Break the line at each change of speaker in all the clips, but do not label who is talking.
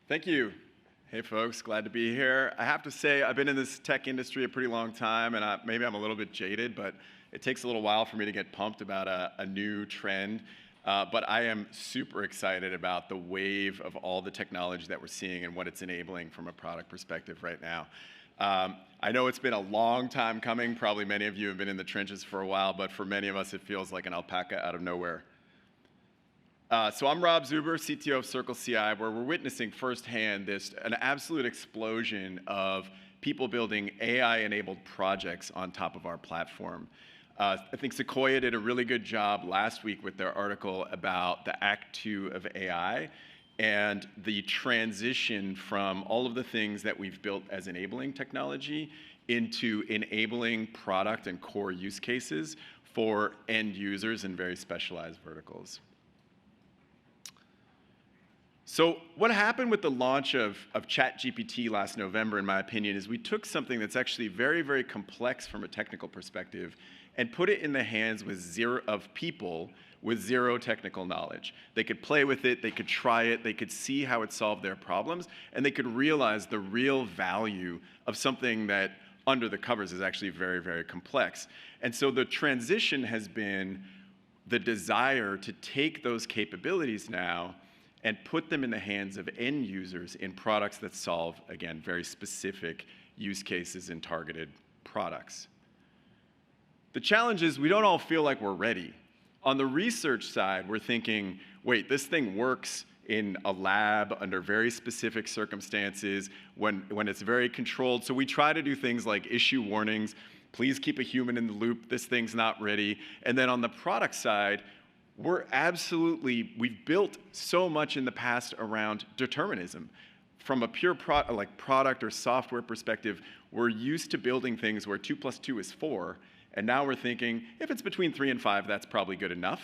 Thank you. Hey folks, glad to be here. I have to say, I've been in this tech industry a pretty long time, and maybe I'm a little bit jaded, but it takes a little while for me to get pumped about a new trend. But I am super excited about the wave of all the technology that we're seeing and what it's enabling from a product perspective right now. I know it's been a long time coming. Probably many of you have been in the trenches for a while, but for many of us, it feels like an alpaca out of nowhere. So I'm Rob Zuber, CTO of CircleCI, where we're witnessing firsthand an absolute explosion of people building AI-enabled projects on top of our platform. I think Sequoia did a really good job last week with their article about the Act 2 of AI and the transition from all of the things that we've built as enabling technology into enabling product and core use cases for end users in very specialized verticals. So what happened with the launch of ChatGPT last November, in my opinion, is we took something that's actually very, very complex from a technical perspective and put it in the hands of people with zero technical knowledge. They could play with it, they could try it, they could see how it solved their problems, and they could realize the real value of something that under the covers is actually very, very complex. And so the transition has been the desire to take those capabilities now and put them in the hands of end users in products that solve, again, very specific use cases and targeted products. The challenge is we don't all feel like we're ready. On the research side, we're thinking, wait, this thing works in a lab under very specific circumstances when it's very controlled. So we try to do things like issue warnings, please keep a human in the loop, this thing's not ready. And then on the product side, we've built so much in the past around determinism. From a pure product or software perspective, we're used to building things where 2 + 2 is 4, and now we're thinking, if it's between 3 and 5, that's probably good enough.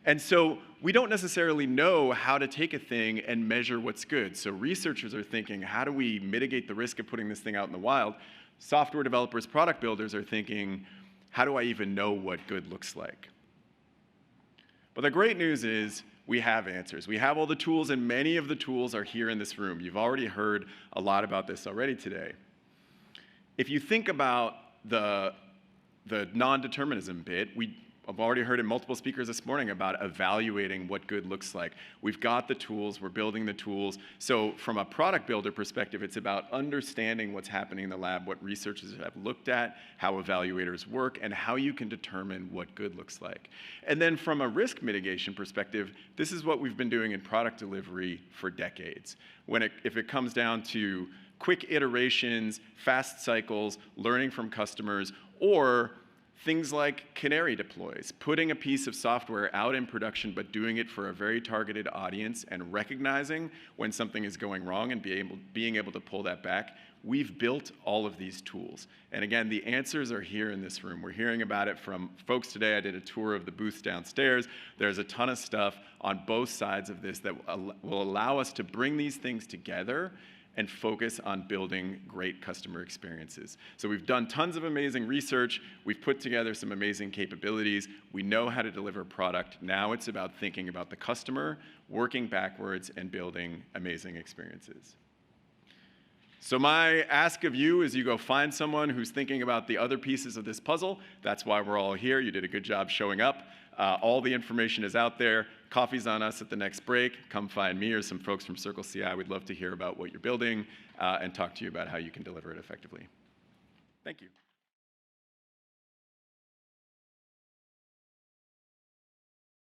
And so we don't necessarily know how to take a thing and measure what's good. So researchers are thinking, how do we mitigate the risk of putting this thing out in the wild? Software developers, product builders are thinking, how do I even know what good looks like? But the great news is we have answers. We have all the tools, and many of the tools are here in this room. You've already heard a lot about this already today. If you think about the non-determinism bit, I've already heard in multiple speakers this morning about evaluating what good looks like. We've got the tools, we're building the tools. So from a product builder perspective, it's about understanding what's happening in the lab, what researchers have looked at, how evaluators work, and how you can determine what good looks like. And then from a risk mitigation perspective, this is what we've been doing in product delivery for decades. If it comes down to quick iterations, fast cycles, learning from customers, or things like canary deploys, putting a piece of software out in production but doing it for a very targeted audience and recognizing when something is going wrong and being able to pull that back. We've built all of these tools. And again, the answers are here in this room. We're hearing about it from folks today. I did a tour of the booths downstairs. There's a ton of stuff on both sides of this that will allow us to bring these things together and focus on building great customer experiences. So we've done tons of amazing research. We've put together some amazing capabilities. We know how to deliver product. Now it's about thinking about the customer, working backwards, and building amazing experiences. So my ask of you is you go find someone who's thinking about the other pieces of this puzzle. That's why we're all here. You did a good job showing up. All the information is out there. Coffee's on us at the next break. Come find me or some folks from CircleCI. We'd love to hear about what you're building and talk to you about how you can deliver it effectively. Thank you.